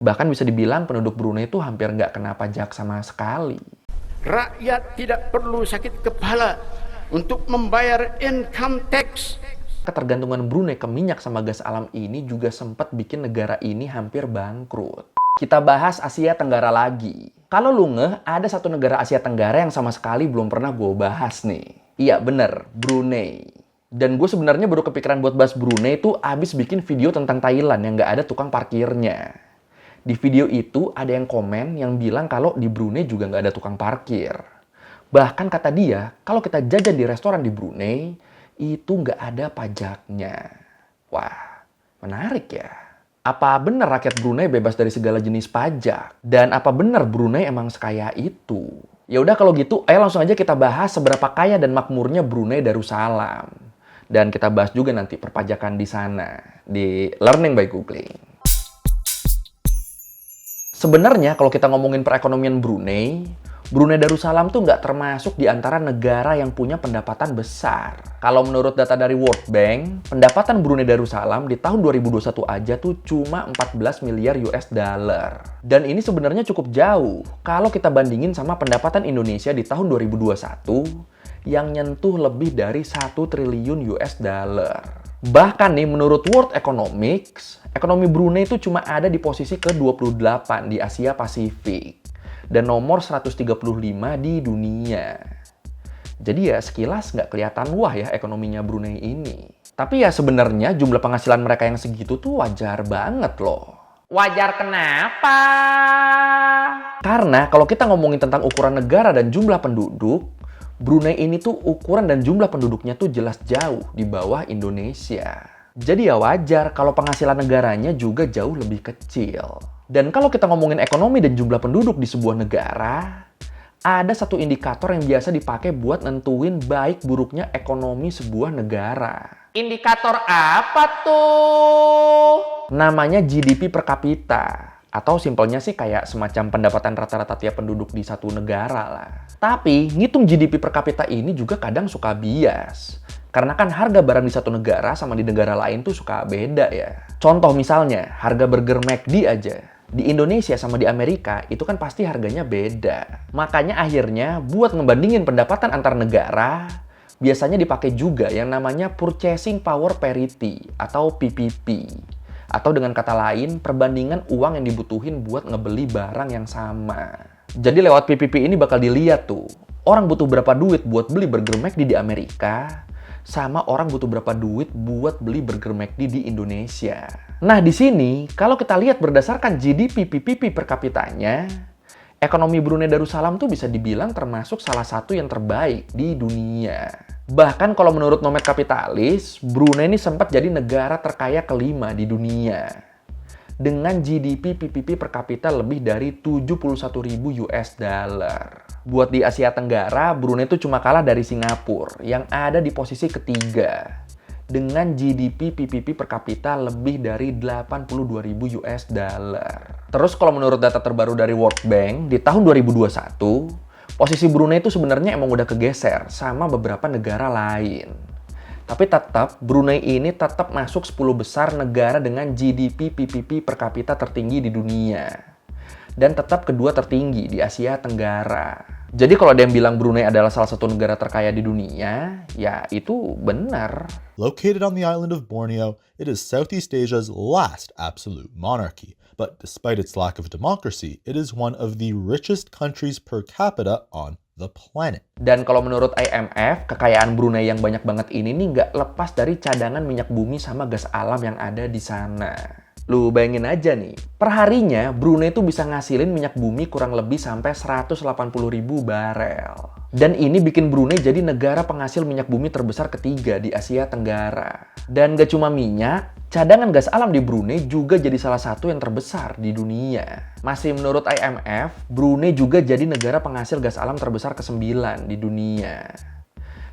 Bahkan bisa dibilang penduduk Brunei itu hampir nggak kena pajak sama sekali. Rakyat tidak perlu sakit kepala untuk membayar income tax. Ketergantungan Brunei ke minyak sama gas alam ini juga sempat bikin negara ini hampir bangkrut. Kita bahas Asia Tenggara lagi. Kalau lu ngeh, ada satu negara Asia Tenggara yang sama sekali belum pernah gue bahas nih. Iya bener, Brunei. Dan gue sebenarnya baru kepikiran buat bahas Brunei itu abis bikin video tentang Thailand yang nggak ada tukang parkirnya. Di video itu ada yang komen yang bilang kalau di Brunei juga nggak ada tukang parkir. Bahkan kata dia, kalau kita jajan di restoran di Brunei, itu nggak ada pajaknya. Wah, menarik ya. Apa benar rakyat Brunei bebas dari segala jenis pajak? Dan apa benar Brunei emang sekaya itu? Ya udah kalau gitu, ayo langsung aja kita bahas seberapa kaya dan makmurnya Brunei Darussalam. Dan kita bahas juga nanti perpajakan di sana, di Learning by Googling. Sebenarnya kalau kita ngomongin perekonomian Brunei Darussalam tuh nggak termasuk di antara negara yang punya pendapatan besar. Kalau menurut data dari World Bank, pendapatan Brunei Darussalam di tahun 2021 aja tuh cuma 14 miliar US dollar. Dan ini sebenarnya cukup jauh kalau kita bandingin sama pendapatan Indonesia di tahun 2021 yang nyentuh lebih dari 1 triliun US dollar. Bahkan nih menurut World Economics, ekonomi Brunei itu cuma ada di posisi ke-28 di Asia Pasifik dan nomor 135 di dunia. Jadi ya sekilas nggak kelihatan wah ya ekonominya Brunei ini. Tapi ya sebenarnya jumlah penghasilan mereka yang segitu tuh wajar banget loh. Wajar kenapa? Karena kalau kita ngomongin tentang ukuran negara dan jumlah penduduk, Brunei ini tuh ukuran dan jumlah penduduknya tuh jelas jauh di bawah Indonesia. Jadi ya wajar kalau penghasilan negaranya juga jauh lebih kecil. Dan kalau kita ngomongin ekonomi dan jumlah penduduk di sebuah negara, ada satu indikator yang biasa dipakai buat nentuin baik buruknya ekonomi sebuah negara. Indikator apa tuh? Namanya GDP per kapita. Atau simpelnya sih kayak semacam pendapatan rata-rata tiap penduduk di satu negara lah. Tapi, ngitung GDP per kapita ini juga kadang suka bias. Karena kan harga barang di satu negara sama di negara lain tuh suka beda ya. Contoh misalnya, harga burger McD aja. Di Indonesia sama di Amerika itu kan pasti harganya beda. Makanya akhirnya buat ngebandingin pendapatan antar negara, biasanya dipakai juga yang namanya Purchasing Power Parity atau PPP. Atau dengan kata lain, perbandingan uang yang dibutuhin buat ngebeli barang yang sama. Jadi lewat PPP ini bakal dilihat tuh, orang butuh berapa duit buat beli burger McD di Amerika, sama orang butuh berapa duit buat beli burger McD di Indonesia. Nah di sini, kalau kita lihat berdasarkan GDP PPP per kapitanya, ekonomi Brunei Darussalam tuh bisa dibilang termasuk salah satu yang terbaik di dunia. Bahkan kalau menurut Nomad Kapitalis, Brunei ini sempat jadi negara terkaya kelima di dunia. Dengan GDP PPP per kapita lebih dari 71.000 US dollar. Buat di Asia Tenggara, Brunei itu cuma kalah dari Singapura yang ada di posisi ketiga. Dengan GDP PPP per kapita lebih dari 82.000 US dollar. Terus kalau menurut data terbaru dari World Bank, di tahun 2021, posisi Brunei itu sebenarnya emang udah kegeser sama beberapa negara lain. Tapi tetap, Brunei ini tetap masuk 10 besar negara dengan GDP PPP per kapita tertinggi di dunia. Dan tetap kedua tertinggi di Asia Tenggara. Jadi kalau ada yang bilang Brunei adalah salah satu negara terkaya di dunia, ya itu benar. Located on the island of Borneo, it is Southeast Asia's last absolute monarchy. But despite its lack of democracy, it is one of the richest countries per capita on the planet. Dan kalau menurut IMF, kekayaan Brunei yang banyak banget ini nih nggak lepas dari cadangan minyak bumi sama gas alam yang ada di sana. Lu bayangin aja nih, perharinya Brunei tuh bisa ngasilin minyak bumi kurang lebih sampai 180.000 barel. Dan ini bikin Brunei jadi negara penghasil minyak bumi terbesar ketiga di Asia Tenggara. Dan gak cuma minyak, cadangan gas alam di Brunei juga jadi salah satu yang terbesar di dunia. Masih menurut IMF, Brunei juga jadi negara penghasil gas alam terbesar ke-9 di dunia.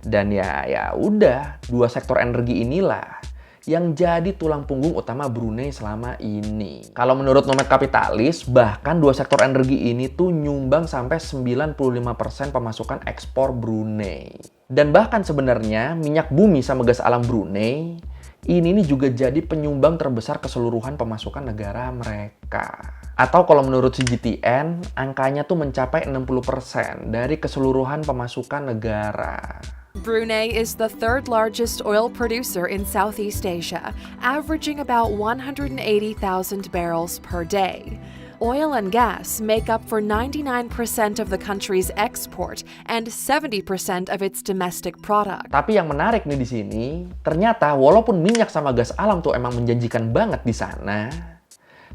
Dan ya udah, dua sektor energi inilah yang jadi tulang punggung utama Brunei selama ini. Kalau menurut Nomad Kapitalis, bahkan dua sektor energi ini tuh nyumbang sampai 95% pemasukan ekspor Brunei. Dan bahkan sebenarnya minyak bumi sama gas alam Brunei ini nih juga jadi penyumbang terbesar keseluruhan pemasukan negara mereka. Atau kalau menurut CGTN, angkanya tuh mencapai 60% dari keseluruhan pemasukan negara. Brunei is the third largest oil producer in Southeast Asia, averaging about 180,000 barrels per day. Oil and gas make up for 99% of the country's export and 70% of its domestic product. Tapi yang menarik nih di sini, ternyata walaupun minyak sama gas alam tuh emang menjanjikan banget di sana,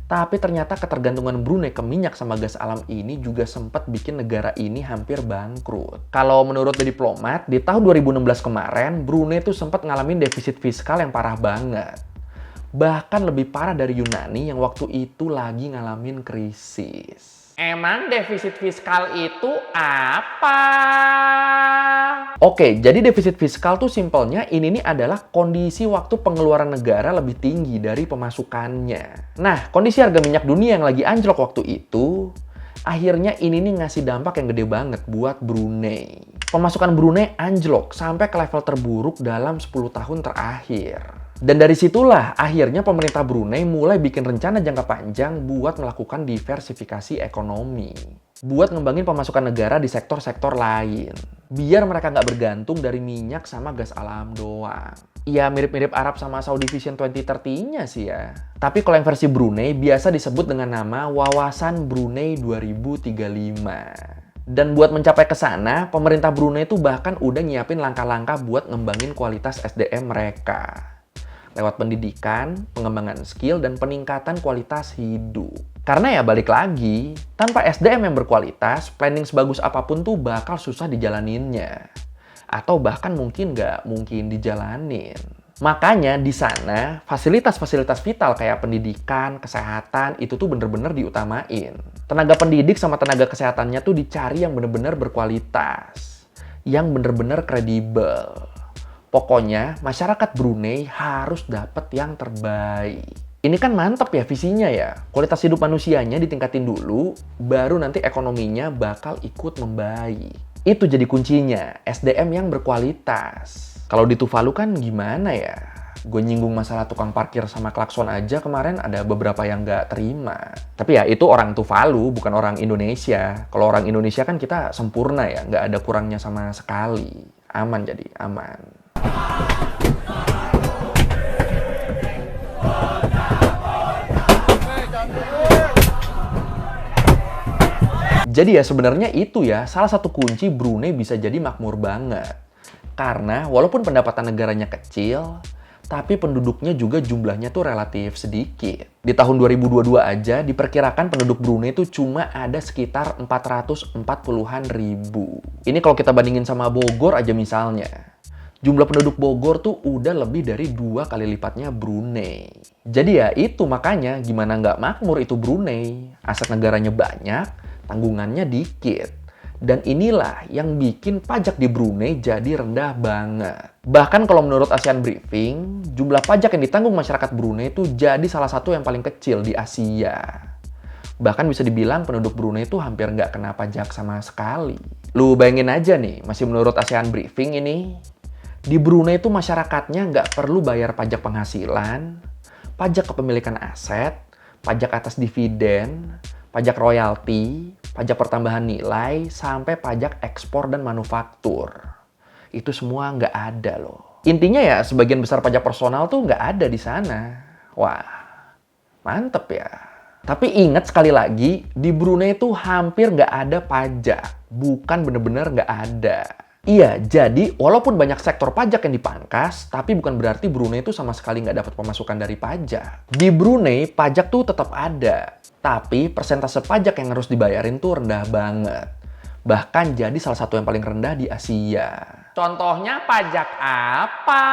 tapi ternyata ketergantungan Brunei ke minyak sama gas alam ini juga sempat bikin negara ini hampir bangkrut. Kalau menurut The Diplomat, di tahun 2016 kemarin, Brunei tuh sempat ngalamin defisit fiskal yang parah banget. Bahkan lebih parah dari Yunani yang waktu itu lagi ngalamin krisis. Emang defisit fiskal itu apa? Oke, jadi defisit fiskal tuh simpelnya ini nih adalah kondisi waktu pengeluaran negara lebih tinggi dari pemasukannya. Nah, kondisi harga minyak dunia yang lagi anjlok waktu itu, akhirnya ini nih ngasih dampak yang gede banget buat Brunei. Pemasukan Brunei anjlok sampai ke level terburuk dalam 10 tahun terakhir. Dan dari situlah akhirnya pemerintah Brunei mulai bikin rencana jangka panjang buat melakukan diversifikasi ekonomi. Buat ngembangin pemasukan negara di sektor-sektor lain. Biar mereka nggak bergantung dari minyak sama gas alam doang. Ya mirip-mirip Arab sama Saudi Vision 2030-nya sih ya. Tapi kalau yang versi Brunei biasa disebut dengan nama Wawasan Brunei 2035. Dan buat mencapai ke sana, pemerintah Brunei tuh bahkan udah nyiapin langkah-langkah buat ngembangin kualitas SDM mereka. Lewat pendidikan, pengembangan skill, dan peningkatan kualitas hidup. Karena ya balik lagi, tanpa SDM yang berkualitas, planning sebagus apapun tuh bakal susah dijalaninnya. Atau bahkan mungkin nggak mungkin dijalanin. Makanya di sana, fasilitas-fasilitas vital kayak pendidikan, kesehatan, itu tuh bener-bener diutamain. Tenaga pendidik sama tenaga kesehatannya tuh dicari yang bener-bener berkualitas. Yang bener-bener kredibel. Pokoknya, masyarakat Brunei harus dapat yang terbaik. Ini kan mantep ya visinya ya. Kualitas hidup manusianya ditingkatin dulu, baru nanti ekonominya bakal ikut membaik. Itu jadi kuncinya, SDM yang berkualitas. Kalau di Tuvalu kan gimana ya? Gue nyinggung masalah tukang parkir sama klakson aja kemarin ada beberapa yang nggak terima. Tapi ya itu orang Tuvalu, bukan orang Indonesia. Kalau orang Indonesia kan kita sempurna ya, nggak ada kurangnya sama sekali. Aman jadi, aman. Jadi ya sebenarnya itu ya salah satu kunci Brunei bisa jadi makmur banget. Karena walaupun pendapatan negaranya kecil, tapi penduduknya juga jumlahnya tuh relatif sedikit. Di tahun 2022 aja diperkirakan penduduk Brunei tuh cuma ada sekitar 440-an ribu. Ini kalau kita bandingin sama Bogor aja misalnya. Jumlah penduduk Bogor tuh udah lebih dari 2 kali lipatnya Brunei. Jadi ya itu makanya gimana nggak makmur itu Brunei. Aset negaranya banyak, tanggungannya dikit. Dan inilah yang bikin pajak di Brunei jadi rendah banget. Bahkan kalau menurut ASEAN Briefing, jumlah pajak yang ditanggung masyarakat Brunei itu jadi salah satu yang paling kecil di Asia. Bahkan bisa dibilang penduduk Brunei itu hampir nggak kena pajak sama sekali. Lu bayangin aja nih, masih menurut ASEAN Briefing ini, di Brunei itu masyarakatnya nggak perlu bayar pajak penghasilan, pajak kepemilikan aset, pajak atas dividen, pajak royalti, pajak pertambahan nilai, sampai pajak ekspor dan manufaktur. Itu semua nggak ada loh. Intinya ya sebagian besar pajak personal tuh nggak ada di sana. Wah, mantep ya. Tapi ingat sekali lagi, di Brunei tuh hampir nggak ada pajak. Bukan bener-bener nggak ada. Iya, jadi walaupun banyak sektor pajak yang dipangkas, tapi bukan berarti Brunei itu sama sekali nggak dapat pemasukan dari pajak. Di Brunei, pajak tuh tetap ada. Tapi persentase pajak yang harus dibayarin tuh rendah banget. Bahkan jadi salah satu yang paling rendah di Asia. Contohnya pajak apa?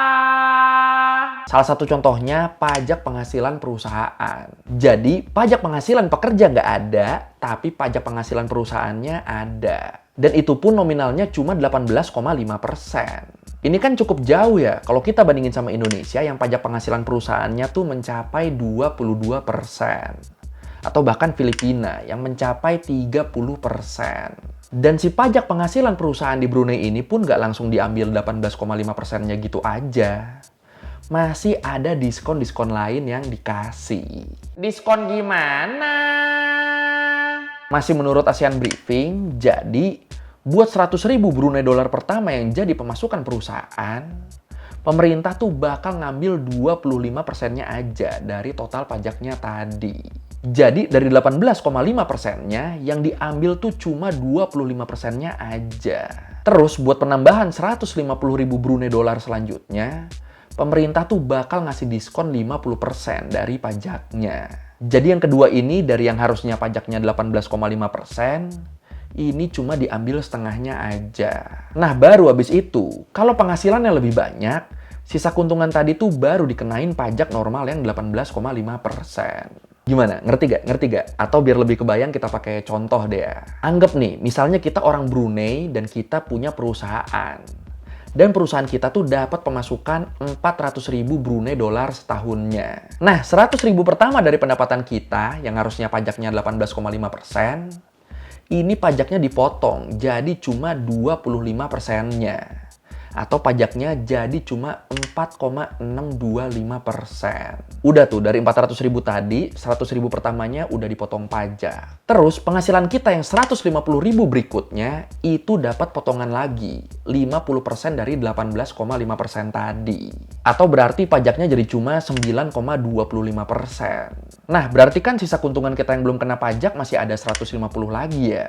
Salah satu contohnya pajak penghasilan perusahaan. Jadi pajak penghasilan pekerja nggak ada, tapi pajak penghasilan perusahaannya ada. Dan itu pun nominalnya cuma 18,5%. Ini kan cukup jauh ya, kalau kita bandingin sama Indonesia yang pajak penghasilan perusahaannya tuh mencapai 22%. Atau bahkan Filipina yang mencapai 30%. Dan si pajak penghasilan perusahaan di Brunei ini pun nggak langsung diambil 18,5%-nya gitu aja. Masih ada diskon-diskon lain yang dikasih. Diskon gimana? Masih menurut ASEAN Briefing, jadi buat 100.000 Brunei dolar pertama yang jadi pemasukan perusahaan, pemerintah tuh bakal ngambil 25%-nya aja dari total pajaknya tadi. Jadi dari 18,5%-nya yang diambil tuh cuma 25%-nya aja. Terus buat penambahan 150.000 Brunei dolar selanjutnya, pemerintah tuh bakal ngasih diskon 50% dari pajaknya. Jadi yang kedua ini dari yang harusnya pajaknya 18,5%, ini cuma diambil setengahnya aja. Nah baru habis itu, kalau penghasilannya lebih banyak, sisa keuntungan tadi tuh baru dikenain pajak normal yang 18,5%. Gimana? Ngerti gak? Ngerti gak? Atau biar lebih kebayang kita pakai contoh deh ya. Anggap nih, misalnya kita orang Brunei dan kita punya perusahaan. Dan perusahaan kita tuh dapat pemasukan 400.000 Brunei dolar setahunnya. Nah, 100.000 pertama dari pendapatan kita, yang harusnya pajaknya 18,5%, ini pajaknya dipotong, jadi cuma 25%-nya. Atau pajaknya jadi cuma 4,625%. Udah tuh, dari 400.000 tadi, 100.000 pertamanya udah dipotong pajak. Terus, penghasilan kita yang 150.000 berikutnya, itu dapat potongan lagi, 50% dari 18,5% tadi. Atau berarti pajaknya jadi cuma 9,25%. Nah, berarti kan sisa keuntungan kita yang belum kena pajak masih ada 150 lagi ya.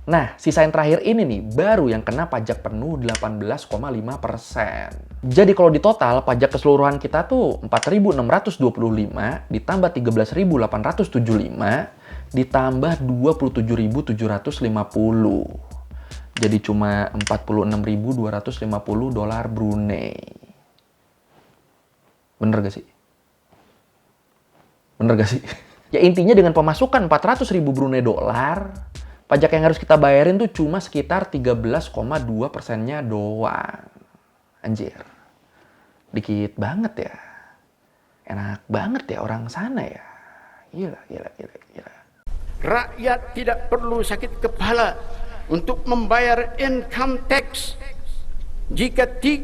Nah, sisa yang terakhir ini nih, baru yang kena pajak penuh 18,5%. Jadi kalau di total, pajak keseluruhan kita tuh 4.625 ditambah 13.875 ditambah 27.750. Jadi cuma 46.250 dolar Brunei. Bener gak sih? Bener gak sih? Ya intinya dengan pemasukan 400.000 Brunei dolar, pajak yang harus kita bayarin tuh cuma sekitar 13,2%-nya doang. Anjir. Dikit banget ya. Enak banget ya orang sana ya. Gila. Rakyat tidak perlu sakit kepala untuk membayar income tax.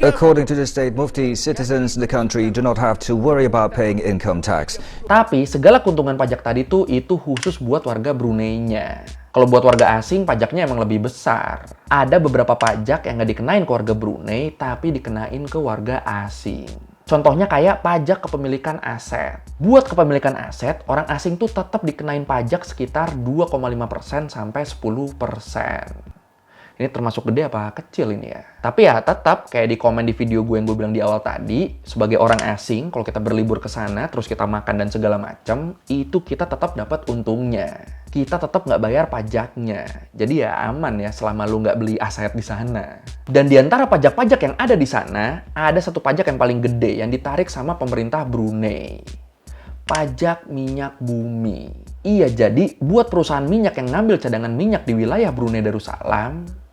According to the state mufti, citizens in the country do not have to worry about paying income tax. Tapi segala keuntungan pajak tadi tuh itu khusus buat warga Brunei-nya. Kalau buat warga asing, pajaknya emang lebih besar. Ada beberapa pajak yang nggak dikenain ke warga Brunei, tapi dikenain ke warga asing. Contohnya kayak pajak kepemilikan aset. Buat kepemilikan aset, orang asing tuh tetap dikenain pajak sekitar 2,5% sampai 10%. Ini termasuk gede apa kecil ini ya? Tapi ya tetap kayak di komen di video gue yang gue bilang di awal tadi, sebagai orang asing, kalau kita berlibur ke sana, terus kita makan dan segala macam, itu kita tetap dapat untungnya. Kita tetap nggak bayar pajaknya. Jadi ya aman ya selama lu nggak beli aset di sana. Dan di antara pajak-pajak yang ada di sana, ada satu pajak yang paling gede yang ditarik sama pemerintah Brunei. Pajak minyak bumi. Iya, jadi buat perusahaan minyak yang ngambil cadangan minyak di wilayah Brunei Darussalam,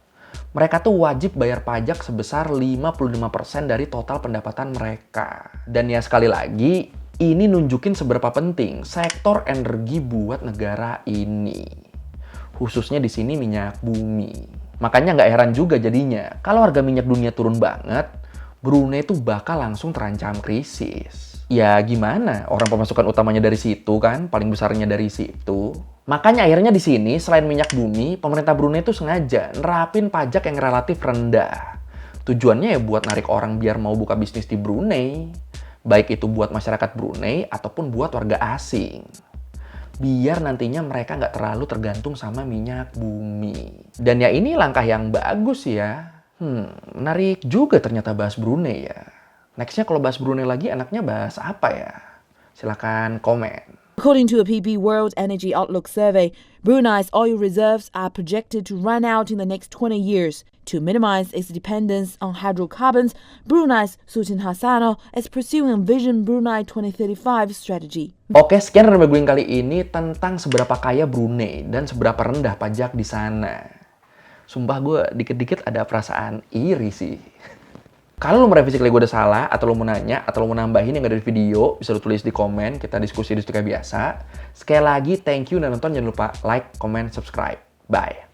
mereka tuh wajib bayar pajak sebesar 55% dari total pendapatan mereka. Dan ya sekali lagi, ini nunjukin seberapa penting sektor energi buat negara ini. Khususnya di sini minyak bumi. Makanya nggak heran juga jadinya, kalau harga minyak dunia turun banget, Brunei tuh bakal langsung terancam krisis. Ya gimana, orang pemasukan utamanya dari situ kan, paling besarnya dari situ. Makanya akhirnya di sini, selain minyak bumi, pemerintah Brunei tuh sengaja nerapin pajak yang relatif rendah. Tujuannya ya buat narik orang biar mau buka bisnis di Brunei. Baik itu buat masyarakat Brunei ataupun buat warga asing. Biar nantinya mereka nggak terlalu tergantung sama minyak bumi. Dan ya ini langkah yang bagus ya. Menarik juga ternyata bahas Brunei ya. Nextnya kalau bahas Brunei lagi enaknya bahas apa ya? Silakan komen. According to a PP World Energy Outlook survey, Brunei's oil reserves are projected to run out in the next 20 years. To minimize its dependence on hydrocarbons, Brunei's Sultan Hassanal is pursuing Vision Brunei 2035 strategy. Oke, sekian review gue kali ini tentang seberapa kaya Brunei dan seberapa rendah pajak di sana. Sumpah gue dikit-dikit ada perasaan iri sih. Kalau lo merevisi kali gue udah salah, atau lo mau nanya, atau lo mau nambahin yang ada di video, bisa lo tulis di komen, kita diskusi kayak biasa. Sekali lagi, thank you dan nonton, jangan lupa like, comment, subscribe. Bye.